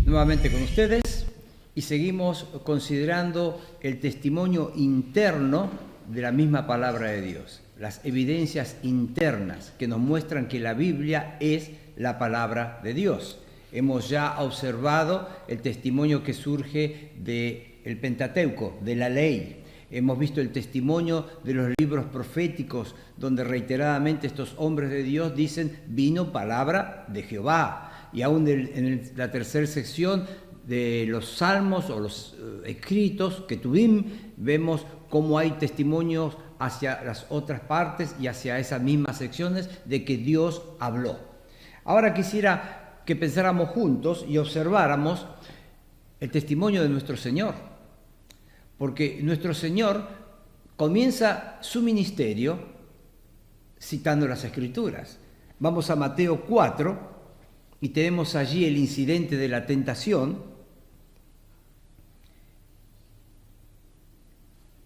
Nuevamente con ustedes y seguimos considerando el testimonio interno de la misma palabra de Dios, las evidencias internas que nos muestran que la Biblia es la palabra de Dios. Hemos ya observado el testimonio que surge del Pentateuco, de la ley. Hemos visto el testimonio de los libros proféticos, donde reiteradamente estos hombres de Dios dicen, vino palabra de Jehová. Y aún en la tercera sección de los salmos o los escritos que tuvimos, vemos cómo hay testimonios hacia las otras partes y hacia esas mismas secciones de que Dios habló. Ahora quisiera que pensáramos juntos y observáramos el testimonio de nuestro Señor, porque nuestro Señor comienza su ministerio citando las Escrituras. Vamos a Mateo 4 y tenemos allí el incidente de la tentación.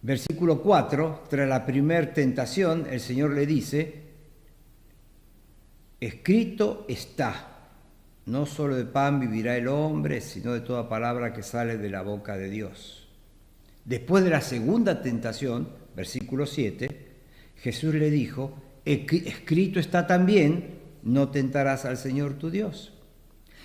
Versículo 4, tras la primera tentación, el Señor le dice, escrito está, no solo de pan vivirá el hombre, sino de toda palabra que sale de la boca de Dios. Después de la segunda tentación, versículo 7, Jesús le dijo, escrito está también, no tentarás al Señor tu Dios.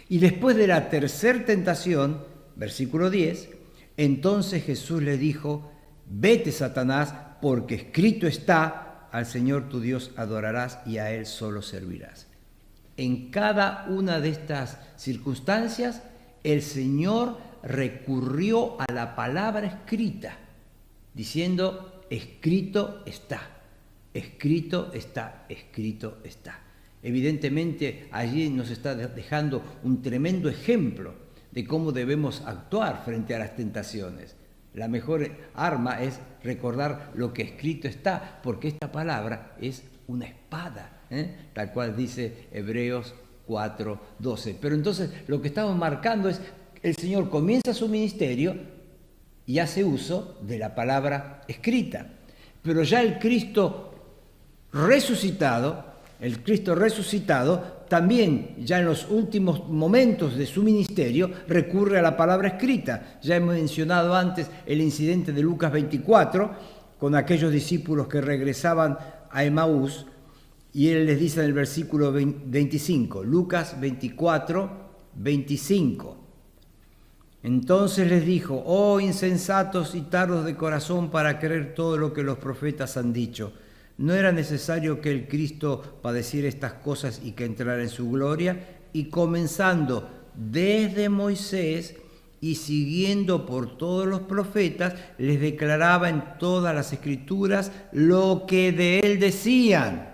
Y después de la tercera tentación, versículo 10, entonces Jesús le dijo, vete, Satanás, porque escrito está, al Señor tu Dios adorarás y a Él solo servirás. En cada una de estas circunstancias, el Señor recurrió a la palabra escrita, diciendo, escrito está, escrito está, escrito está. Evidentemente, allí nos está dejando un tremendo ejemplo de cómo debemos actuar frente a las tentaciones. La mejor arma es recordar lo que escrito está, porque esta palabra es una espada, tal cual dice Hebreos 4:12. Pero entonces lo que estamos marcando es, el Señor comienza su ministerio y hace uso de la palabra escrita. Pero ya el Cristo resucitado también ya en los últimos momentos de su ministerio recurre a la palabra escrita. Ya hemos mencionado antes el incidente de Lucas 24 con aquellos discípulos que regresaban a Emaús y él les dice en el versículo 25, Lucas 24, 25. Entonces les dijo, oh insensatos y tardos de corazón para creer todo lo que los profetas han dicho. ¿No era necesario que el Cristo padeciera estas cosas y que entrara en su gloria? Y comenzando desde Moisés y siguiendo por todos los profetas, les declaraba en todas las Escrituras lo que de él decían.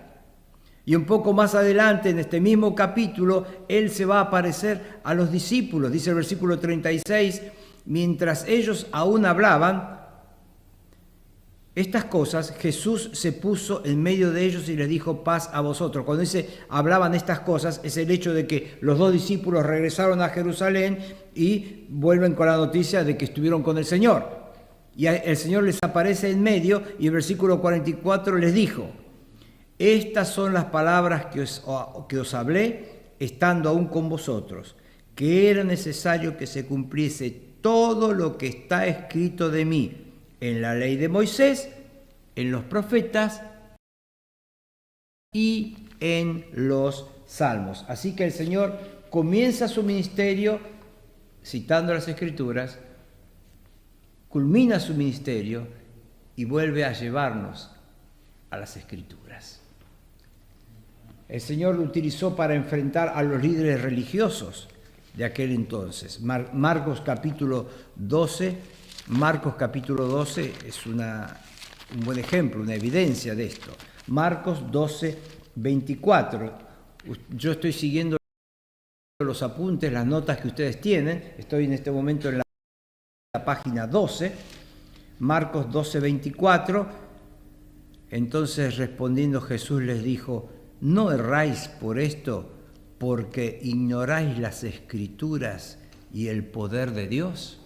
Y un poco más adelante, en este mismo capítulo, él se va a aparecer a los discípulos. Dice el versículo 36, mientras ellos aún hablaban estas cosas, Jesús se puso en medio de ellos y les dijo, paz a vosotros. Cuando dice hablaban estas cosas, es el hecho de que los dos discípulos regresaron a Jerusalén y vuelven con la noticia de que estuvieron con el Señor. Y el Señor les aparece en medio y el versículo 44 les dijo, estas son las palabras que os hablé estando aún con vosotros, que era necesario que se cumpliese todo lo que está escrito de mí en la ley de Moisés, en los profetas y en los salmos. Así que el Señor comienza su ministerio citando las Escrituras, culmina su ministerio y vuelve a llevarnos a las Escrituras. El Señor lo utilizó para enfrentar a los líderes religiosos de aquel entonces. Marcos capítulo 12 es un buen ejemplo, una evidencia de esto. Marcos 12, 24. Yo estoy siguiendo los apuntes, las notas que ustedes tienen. Estoy en este momento en la página 12. Marcos 12, 24. Entonces respondiendo Jesús les dijo, ¿no erráis por esto, porque ignoráis las Escrituras y el poder de Dios?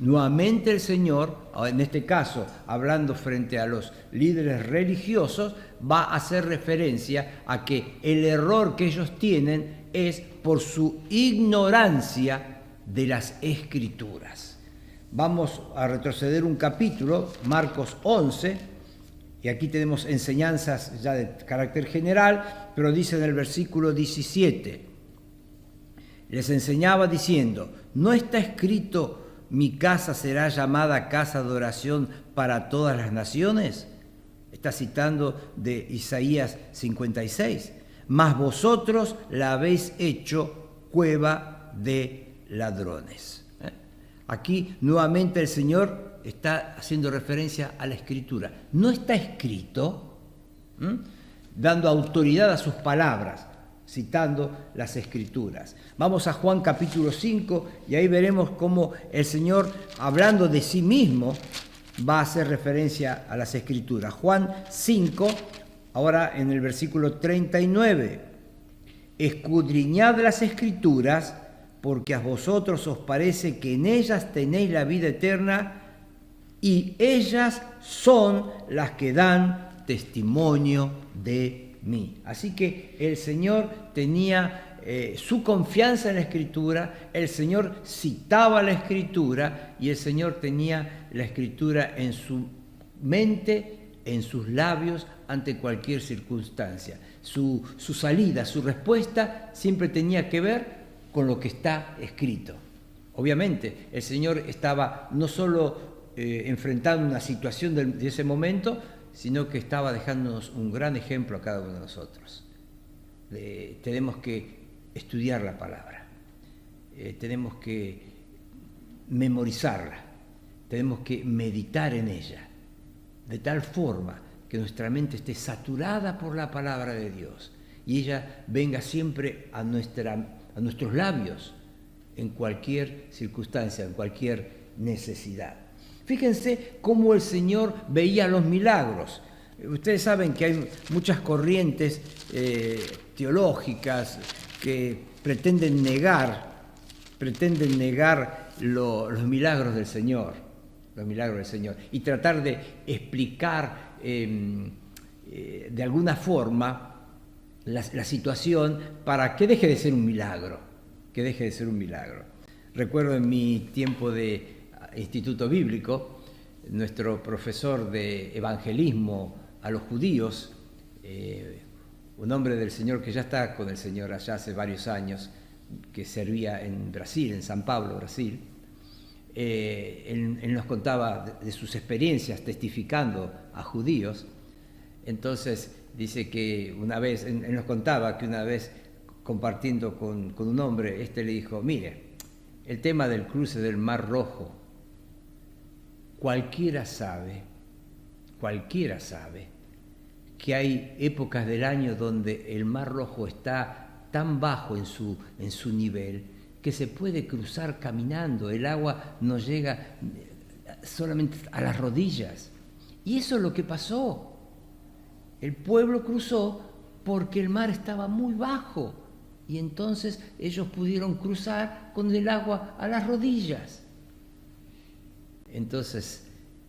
nuevamente el Señor, en este caso hablando frente a los líderes religiosos, va a hacer referencia a que el error que ellos tienen es por su ignorancia de las Escrituras. Vamos a retroceder un capítulo, Marcos 11, y aquí tenemos enseñanzas ya de carácter general, pero dice en el versículo 17, les enseñaba diciendo, ¿no está escrito, mi casa será llamada casa de oración para todas las naciones? Está citando de Isaías 56. Mas vosotros la habéis hecho cueva de ladrones. Aquí nuevamente el Señor está haciendo referencia a la Escritura. No está escrito, dando autoridad a sus palabras, citando las Escrituras. Vamos a Juan capítulo 5 y ahí veremos cómo el Señor, hablando de sí mismo, va a hacer referencia a las Escrituras. Juan 5, ahora en el versículo 39. Escudriñad las Escrituras, porque a vosotros os parece que en ellas tenéis la vida eterna, y ellas son las que dan testimonio de mí. Así que el Señor tenía su confianza en la Escritura, el Señor citaba la Escritura y el Señor tenía la Escritura en su mente, en sus labios, ante cualquier circunstancia. Su salida, su respuesta siempre tenía que ver con lo que está escrito. Obviamente, el Señor estaba no solo enfrentando una situación de ese momento, sino que estaba dejándonos un gran ejemplo a cada uno de nosotros. Tenemos que estudiar la palabra, tenemos que memorizarla, tenemos que meditar en ella, de tal forma que nuestra mente esté saturada por la palabra de Dios y ella venga siempre a nuestros labios en cualquier circunstancia, en cualquier necesidad. Fíjense cómo el Señor veía los milagros. Ustedes saben que hay muchas corrientes teológicas que pretenden negar los milagros del Señor, y tratar de explicar de alguna forma la situación para que deje de ser un milagro, Recuerdo en mi tiempo de instituto bíblico, nuestro profesor de evangelismo a los judíos, un hombre del Señor que ya está con el Señor allá hace varios años, que servía en Brasil, en San Pablo, Brasil, él nos contaba de sus experiencias testificando a judíos. Entonces dice que una vez, él nos contaba que una vez compartiendo con un hombre, le dijo, mire, el tema del cruce del Mar Rojo, cualquiera sabe que hay épocas del año donde el Mar Rojo está tan bajo en su nivel que se puede cruzar caminando, el agua no llega solamente a las rodillas. Y eso es lo que pasó. El pueblo cruzó porque el mar estaba muy bajo y entonces ellos pudieron cruzar con el agua a las rodillas. Entonces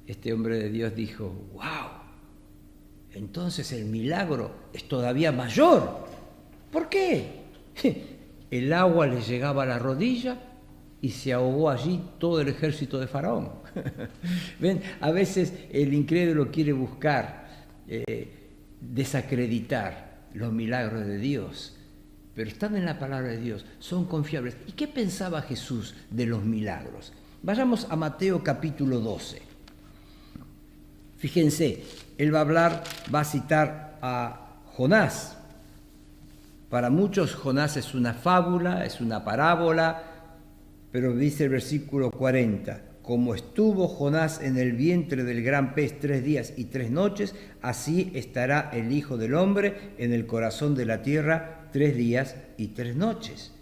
este hombre de Dios dijo, ¡wow! Entonces el milagro es todavía mayor. ¿Por qué? El agua le llegaba a la rodilla y se ahogó allí todo el ejército de Faraón. ¿Ven? A veces el incrédulo quiere buscar desacreditar los milagros de Dios, pero están en la palabra de Dios, son confiables. ¿Y qué pensaba Jesús de los milagros? Vayamos a Mateo capítulo 12. Fíjense, él va a citar a Jonás. Para muchos Jonás es una fábula, es una parábola, pero dice el versículo 40, como estuvo Jonás en el vientre del gran pez 3 días y 3 noches, así estará el Hijo del Hombre en el corazón de la tierra 3 días y 3 noches.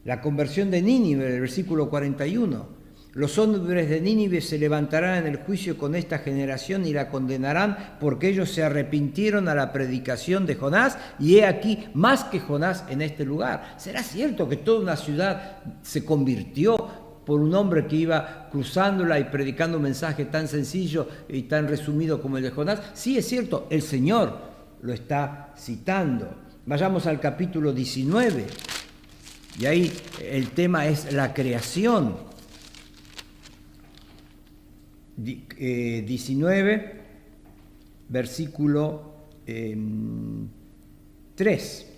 La conversión de Nínive, el versículo 41, los hombres de Nínive se levantarán en el juicio con esta generación y la condenarán porque ellos se arrepintieron a la predicación de Jonás y he aquí más que Jonás en este lugar. ¿Será cierto que toda una ciudad se convirtió por un hombre que iba cruzándola y predicando un mensaje tan sencillo y tan resumido como el de Jonás. Sí, es cierto, el Señor lo está citando. Vayamos al capítulo 19, y ahí el tema es la creación. 19, versículo 3.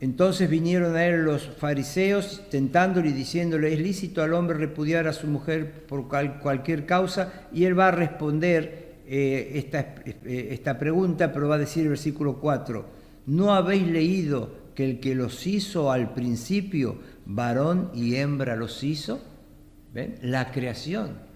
Entonces vinieron a él los fariseos, tentándole y diciéndole: ¿es lícito al hombre repudiar a su mujer por cualquier causa? Y él va a responder esta pregunta, pero va a decir el versículo 4: ¿no habéis leído que el que los hizo al principio, varón y hembra los hizo? ¿Ven? La creación.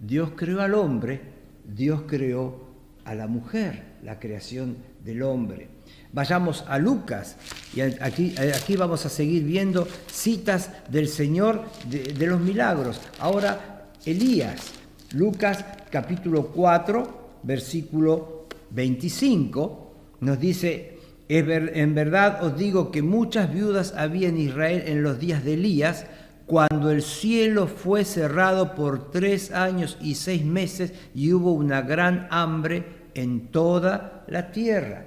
Dios creó al hombre, Dios creó a la mujer, la creación del hombre. Vayamos a Lucas, y aquí vamos a seguir viendo citas del Señor de los milagros. Ahora, Elías, Lucas capítulo 4, versículo 25, nos dice: en verdad os digo que muchas viudas había en Israel en los días de Elías, cuando el cielo fue cerrado por 3 años y 6 meses, y hubo una gran hambre en toda la tierra.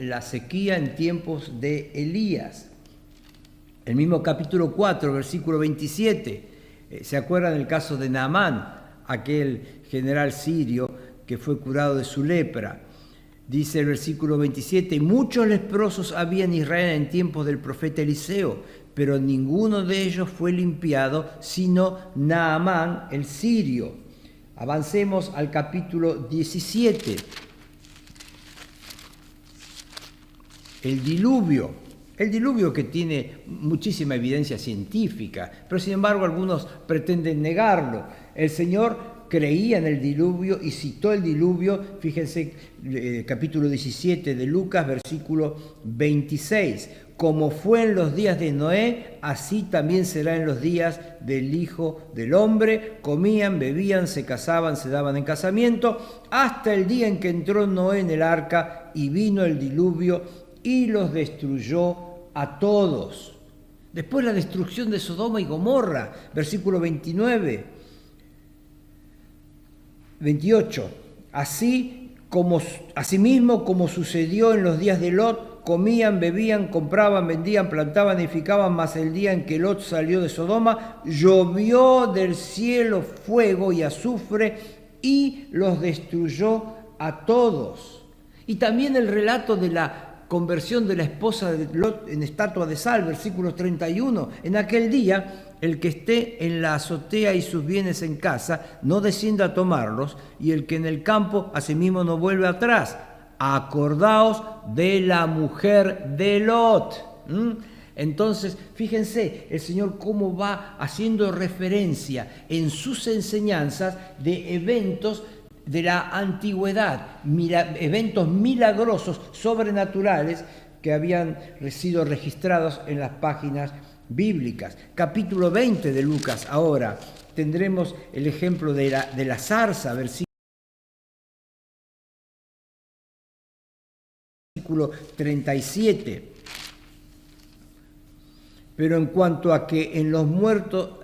La sequía en tiempos de Elías. El mismo capítulo 4, versículo 27, ¿se acuerdan del caso de Naamán, aquel general sirio que fue curado de su lepra? Dice el versículo 27: muchos leprosos había en Israel en tiempos del profeta Eliseo, pero ninguno de ellos fue limpiado, sino Naamán el sirio. Avancemos al capítulo 17. El diluvio que tiene muchísima evidencia científica, pero sin embargo algunos pretenden negarlo. El Señor creía en el diluvio y citó el diluvio, fíjense, capítulo 17 de Lucas, versículo 26. Como fue en los días de Noé, así también será en los días del Hijo del Hombre. Comían, bebían, se casaban, se daban en casamiento, hasta el día en que entró Noé en el arca y vino el diluvio y los destruyó a todos. Después la destrucción de Sodoma y Gomorra, versículo 29, 28. Asimismo como sucedió en los días de Lot, comían, bebían, compraban, vendían, plantaban, edificaban, mas el día en que Lot salió de Sodoma, llovió del cielo fuego y azufre y los destruyó a todos. Y también el relato de la conversión de la esposa de Lot en estatua de sal, versículo 31. En aquel día, el que esté en la azotea y sus bienes en casa, no descienda a tomarlos, y el que en el campo, asimismo no vuelve atrás. Acordaos de la mujer de Lot. Entonces, fíjense el Señor cómo va haciendo referencia en sus enseñanzas de eventos de la antigüedad, eventos milagrosos, sobrenaturales, que habían sido registrados en las páginas bíblicas. Capítulo 20 de Lucas, ahora tendremos el ejemplo de la zarza, versículo 37. Pero en cuanto a que los muertos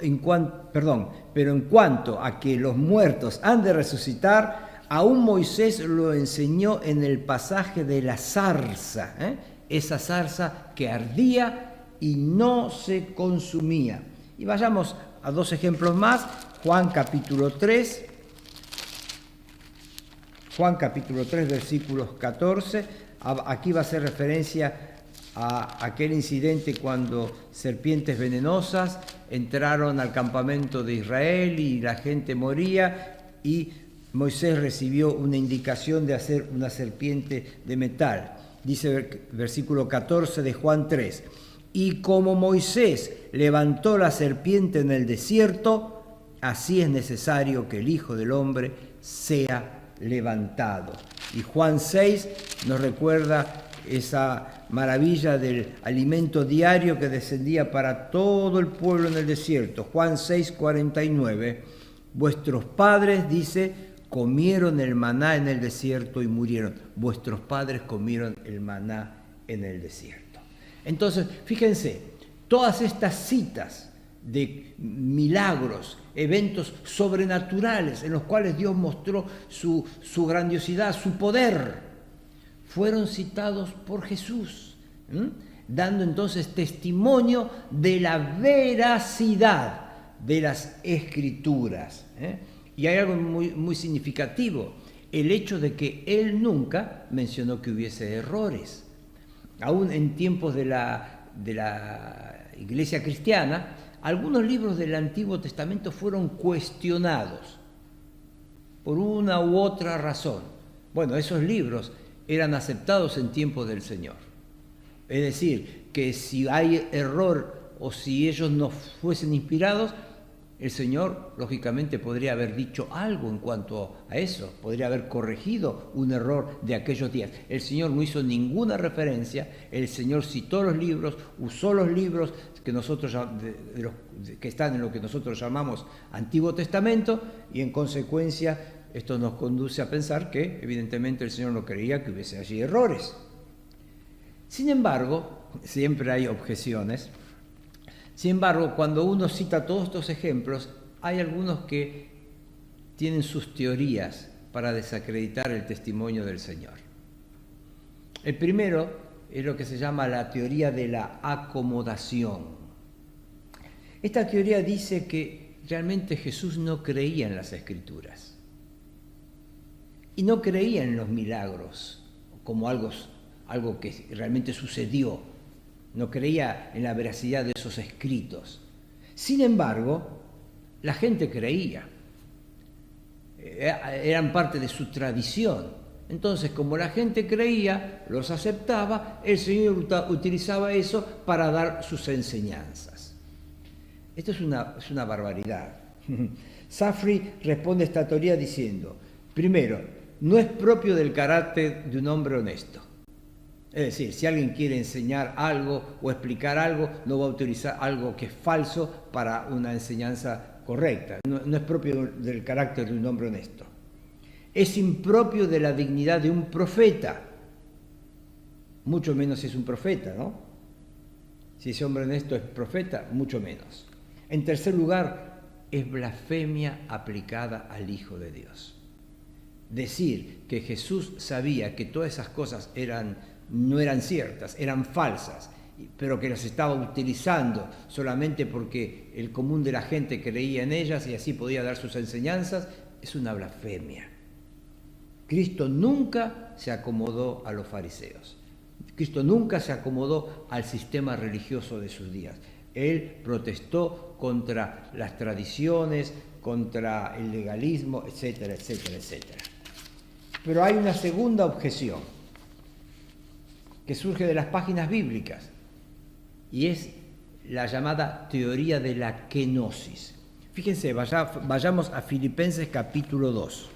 han de resucitar, aún Moisés lo enseñó en el pasaje de la zarza, esa zarza que ardía y no se consumía. Y vayamos a 2 ejemplos más. Juan capítulo 3, versículos 14. Aquí va a hacer referencia a aquel incidente cuando serpientes venenosas entraron al campamento de Israel y la gente moría, y Moisés recibió una indicación de hacer una serpiente de metal. Dice versículo 14 de Juan 3: y como Moisés levantó la serpiente en el desierto, así es necesario que el Hijo del Hombre sea levantado. Y Juan 6 nos recuerda esa maravilla del alimento diario que descendía para todo el pueblo en el desierto. Juan 6, 49. Vuestros padres, dice, comieron el maná en el desierto y murieron. Vuestros padres comieron el maná en el desierto. Entonces, fíjense, todas estas citas de milagros, eventos sobrenaturales en los cuales Dios mostró su grandiosidad, su poder, fueron citados por Jesús, dando entonces testimonio de la veracidad de las Escrituras. Y hay algo muy significativo, el hecho de que Él nunca mencionó que hubiese errores. Aún en tiempos de la Iglesia cristiana, algunos libros del Antiguo Testamento fueron cuestionados por una u otra razón. Bueno, esos libros eran aceptados en tiempos del Señor. Es decir, que si hay error o si ellos no fuesen inspirados, el Señor, lógicamente, podría haber dicho algo en cuanto a eso, podría haber corregido un error de aquellos días. El Señor no hizo ninguna referencia, el Señor citó los libros, usó los libros que que están en lo que nosotros llamamos Antiguo Testamento, y en consecuencia esto nos conduce a pensar que, evidentemente, el Señor no creía que hubiese allí errores. Sin embargo, siempre hay objeciones. Sin embargo, cuando uno cita todos estos ejemplos, hay algunos que tienen sus teorías para desacreditar el testimonio del Señor. El primero es lo que se llama la teoría de la acomodación. Esta teoría dice que realmente Jesús no creía en las Escrituras y no creía en los milagros como algo que realmente sucedió. No creía en la veracidad de esos escritos. Sin embargo, la gente creía. Eran parte de su tradición. Entonces, como la gente creía, los aceptaba, el Señor utilizaba eso para dar sus enseñanzas. Esto es una barbaridad. Safri responde a esta teoría diciendo, primero, no es propio del carácter de un hombre honesto. Es decir, si alguien quiere enseñar algo o explicar algo, no va a utilizar algo que es falso para una enseñanza correcta. No es propio del carácter de un hombre honesto. Es impropio de la dignidad de un profeta. Mucho menos si es un profeta, ¿no? Si ese hombre honesto es profeta, mucho menos. En tercer lugar, es blasfemia aplicada al Hijo de Dios. Decir que Jesús sabía que todas esas cosas no eran ciertas, eran falsas, pero que las estaba utilizando solamente porque el común de la gente creía en ellas y así podía dar sus enseñanzas, es una blasfemia. Cristo nunca se acomodó a los fariseos. Cristo nunca se acomodó al sistema religioso de sus días. Él protestó contra las tradiciones, contra el legalismo, etcétera, etcétera, etcétera. Pero hay una segunda objeción que surge de las páginas bíblicas, y es la llamada teoría de la kenosis. Fíjense, vayamos a Filipenses capítulo 2.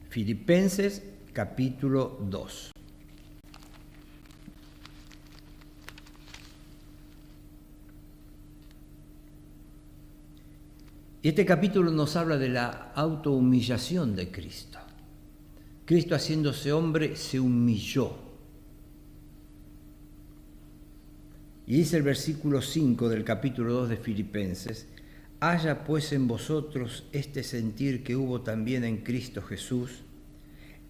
Filipenses capítulo 2. Y este capítulo nos habla de la autohumillación de Cristo. Cristo, haciéndose hombre, se humilló. Y dice el versículo 5 del capítulo 2 de Filipenses, haya pues en vosotros este sentir que hubo también en Cristo Jesús,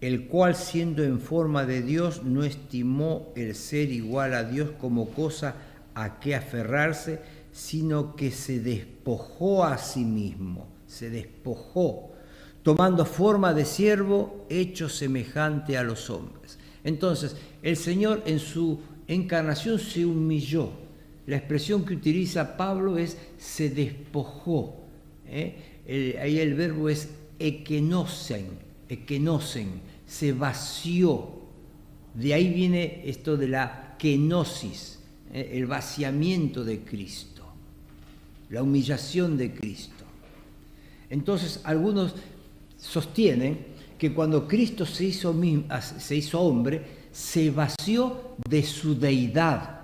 el cual siendo en forma de Dios no estimó el ser igual a Dios como cosa a que aferrarse, sino que se despojó a sí mismo, se despojó, tomando forma de siervo, hecho semejante a los hombres. Entonces, el Señor en su encarnación se humilló. La expresión que utiliza Pablo es se despojó. Ahí el verbo es ekenosen, se vació. De ahí viene esto de la kenosis, el vaciamiento de Cristo, la humillación de Cristo. Entonces, algunos sostienen que cuando Cristo se hizo hombre, se vació de su deidad.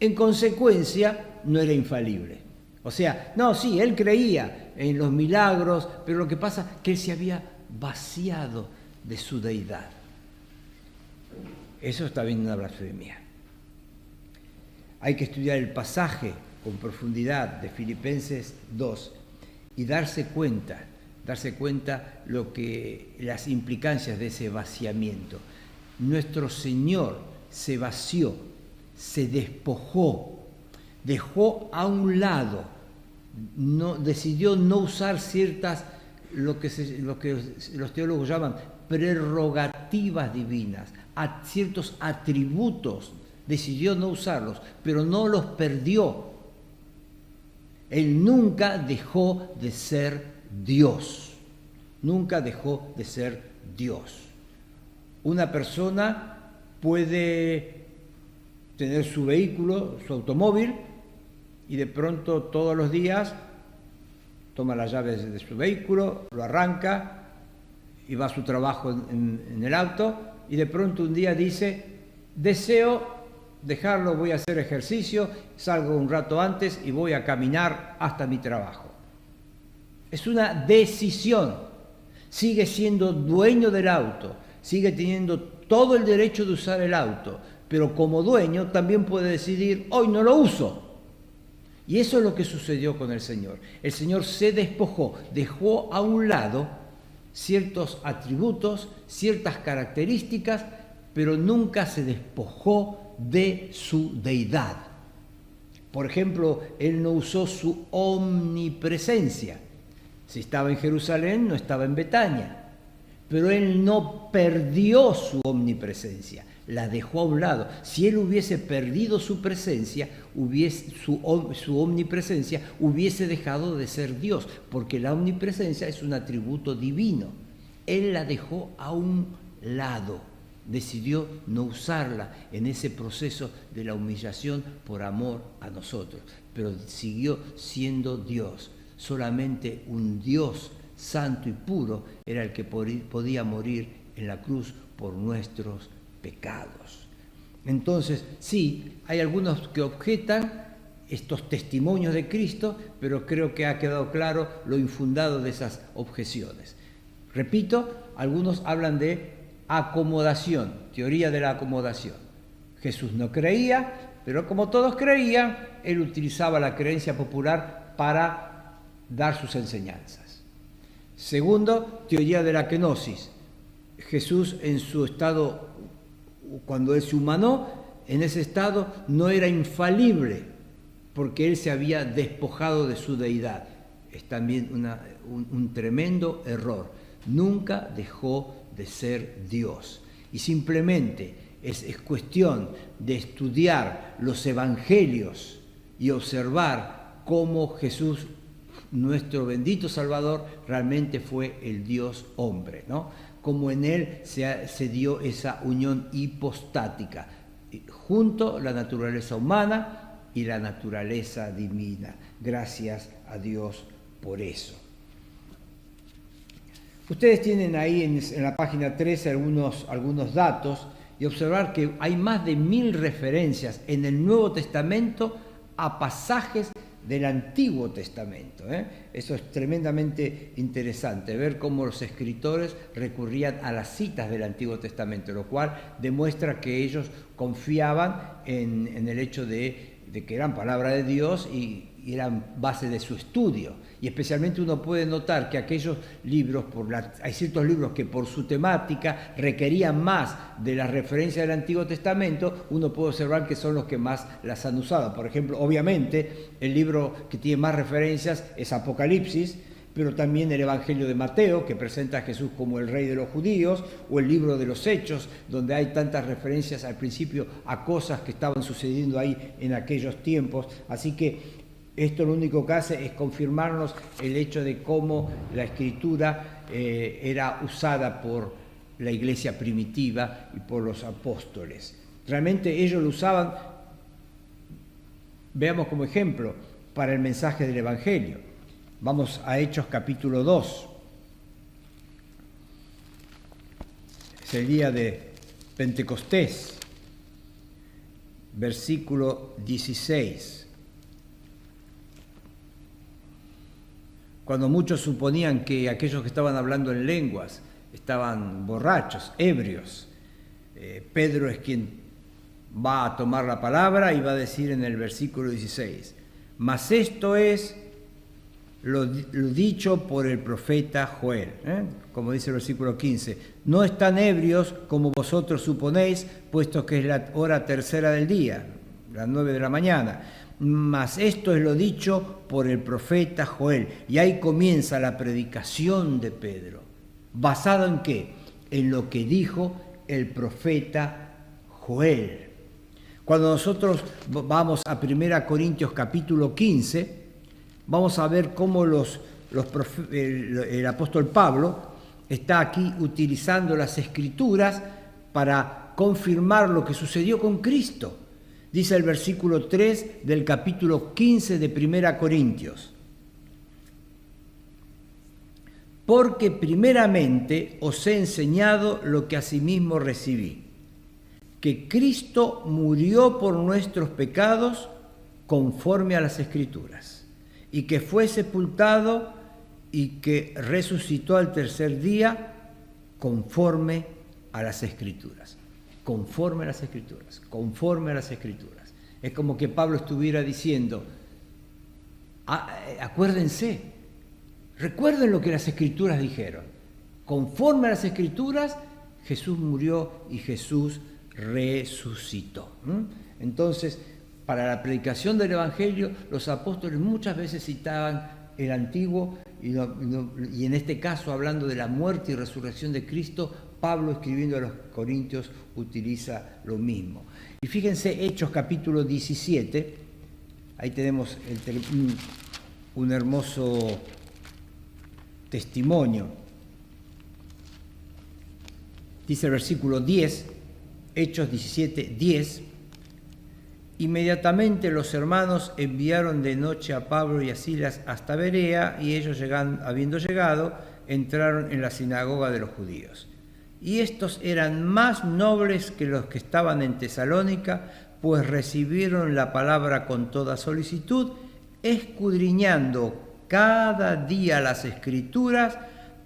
En consecuencia, no era infalible. O sea, no, sí, él creía en los milagros, pero lo que pasa es que él se había vaciado de su deidad. Eso está bien una blasfemia. Hay que estudiar el pasaje con profundidad de Filipenses 2 y darse cuenta las implicancias de ese vaciamiento. Nuestro Señor se vació, se despojó, dejó a un lado, decidió no usar ciertas, lo que los teólogos llaman prerrogativas divinas, ciertos atributos, decidió no usarlos, pero no los perdió. Él nunca dejó de ser Dios, nunca dejó de ser Dios. Una persona puede tener su vehículo, su automóvil, y de pronto todos los días toma las llaves de su vehículo, lo arranca y va a su trabajo en el auto, y de pronto un día dice, deseo dejarlo, voy a hacer ejercicio, salgo un rato antes y voy a caminar hasta mi trabajo. Es una decisión. Sigue siendo dueño del auto, sigue teniendo todo el derecho de usar el auto, pero como dueño también puede decidir, hoy no lo uso. Y eso es lo que sucedió con el Señor. El Señor se despojó, dejó a un lado ciertos atributos, ciertas características, pero nunca se despojó de su deidad. Por ejemplo, Él no usó su omnipresencia. Si estaba en Jerusalén, no estaba en Betania. Pero Él no perdió su omnipresencia, la dejó a un lado. Si Él hubiese perdido su presencia, su omnipresencia, hubiese dejado de ser Dios, porque la omnipresencia es un atributo divino. Él la dejó a un lado, decidió no usarla en ese proceso de la humillación por amor a nosotros, pero siguió siendo Dios. Solamente un Dios santo y puro era el que podía morir en la cruz por nuestros pecados. Entonces, sí, hay algunos que objetan estos testimonios de Cristo, pero creo que ha quedado claro lo infundado de esas objeciones. Repito, algunos hablan de acomodación, teoría de la acomodación. Jesús no creía, pero como todos creían, Él utilizaba la creencia popular para dar sus enseñanzas. Segundo, teoría de la kenosis. Jesús en su estado, cuando Él se humanó, en ese estado no era infalible, porque Él se había despojado de su deidad. Es también un tremendo error. Nunca dejó de ser Dios. Y simplemente es cuestión de estudiar los evangelios y observar cómo Jesús, nuestro bendito Salvador, realmente fue el Dios hombre, ¿no? Como en Él se dio esa unión hipostática, junto la naturaleza humana y la naturaleza divina. Gracias a Dios por eso. Ustedes tienen ahí en la página 13 algunos datos y observar que hay más de 1000 referencias en el Nuevo Testamento a pasajes del Antiguo Testamento. Eso es tremendamente interesante, ver cómo los escritores recurrían a las citas del Antiguo Testamento, lo cual demuestra que ellos confiaban en el hecho de que eran palabra de Dios y eran base de su estudio. Y especialmente uno puede notar que aquellos libros, hay ciertos libros que por su temática requerían más de las referencias del Antiguo Testamento, uno puede observar que son los que más las han usado. Por ejemplo, obviamente, el libro que tiene más referencias es Apocalipsis, pero también el Evangelio de Mateo, que presenta a Jesús como el Rey de los judíos, o el libro de los Hechos, donde hay tantas referencias al principio a cosas que estaban sucediendo ahí en aquellos tiempos. Así que esto lo único que hace es confirmarnos el hecho de cómo la Escritura era usada por la iglesia primitiva y por los apóstoles. Realmente ellos lo usaban, veamos como ejemplo, para el mensaje del Evangelio. Vamos a Hechos capítulo 2. Es el día de Pentecostés, versículo 16. Cuando muchos suponían que aquellos que estaban hablando en lenguas estaban borrachos, ebrios, Pedro es quien va a tomar la palabra y va a decir en el versículo 16, mas esto es lo dicho por el profeta Joel, como dice el versículo 15, no están ebrios como vosotros suponéis, puesto que es la hora tercera del día, las 9 de la mañana, mas esto es lo dicho por el profeta Joel. Y ahí comienza la predicación de Pedro. ¿Basado en qué? En lo que dijo el profeta Joel. Cuando nosotros vamos a 1 Corintios capítulo 15, vamos a ver cómo el apóstol Pablo está aquí utilizando las Escrituras para confirmar lo que sucedió con Cristo. Dice el versículo 3 del capítulo 15 de 1 Corintios. Porque primeramente os he enseñado lo que asimismo recibí, que Cristo murió por nuestros pecados conforme a las Escrituras, y que fue sepultado y que resucitó al tercer día conforme a las Escrituras. Conforme a las Escrituras, conforme a las Escrituras. Es como que Pablo estuviera diciendo, acuérdense, recuerden lo que las Escrituras dijeron. Conforme a las Escrituras, Jesús murió y Jesús resucitó. Entonces, para la predicación del Evangelio, los apóstoles muchas veces citaban el Antiguo y en este caso, hablando de la muerte y resurrección de Cristo, Pablo, escribiendo a los Corintios, utiliza lo mismo. Y fíjense, Hechos capítulo 17, ahí tenemos un hermoso testimonio. Dice el versículo 10, Hechos 17, 10, inmediatamente los hermanos enviaron de noche a Pablo y a Silas hasta Berea, y ellos habiendo llegado, entraron en la sinagoga de los judíos. Y estos eran más nobles que los que estaban en Tesalónica, pues recibieron la palabra con toda solicitud, escudriñando cada día las Escrituras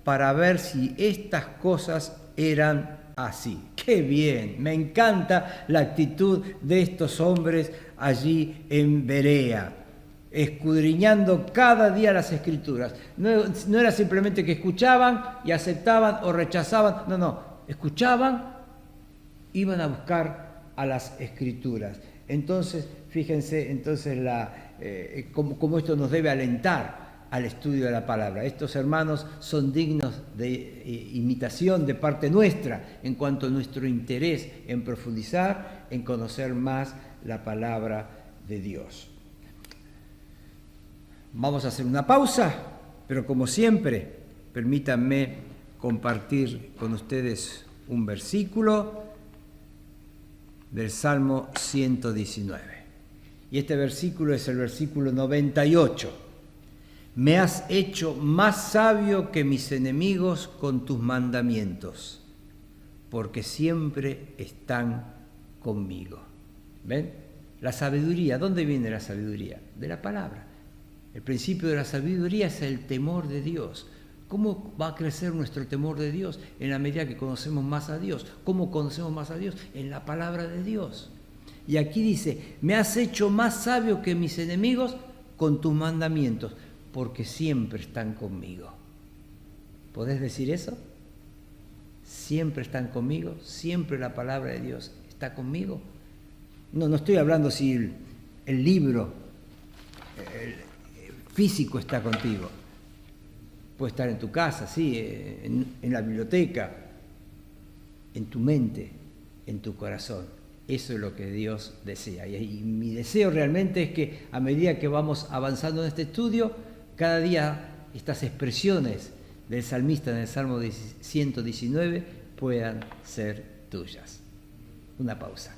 para ver si estas cosas eran así. ¡Qué bien! Me encanta la actitud de estos hombres allí en Berea, escudriñando cada día las Escrituras. No era simplemente que escuchaban y aceptaban o rechazaban, no, escuchaban, iban a buscar a las Escrituras. Entonces, fíjense, cómo esto nos debe alentar al estudio de la palabra. Estos hermanos son dignos de imitación de parte nuestra en cuanto a nuestro interés en profundizar, en conocer más la palabra de Dios. Vamos a hacer una pausa, pero como siempre, permítanme compartir con ustedes un versículo del Salmo 119. Y este versículo es el versículo 98. Me has hecho más sabio que mis enemigos con tus mandamientos, porque siempre están conmigo. ¿Ven? La sabiduría, ¿dónde viene la sabiduría? De la palabra. El principio de la sabiduría es el temor de Dios. ¿Cómo va a crecer nuestro temor de Dios? En la medida que conocemos más a Dios. ¿Cómo conocemos más a Dios? En la palabra de Dios. Y aquí dice, me has hecho más sabio que mis enemigos con tus mandamientos, porque siempre están conmigo. ¿Podés decir eso? Siempre están conmigo, siempre la palabra de Dios está conmigo. No estoy hablando si el libro físico está contigo. Puede estar en tu casa, sí, en la biblioteca, en tu mente, en tu corazón. Eso es lo que Dios desea. Y mi deseo realmente es que a medida que vamos avanzando en este estudio, cada día estas expresiones del salmista en el Salmo 119 puedan ser tuyas. Una pausa.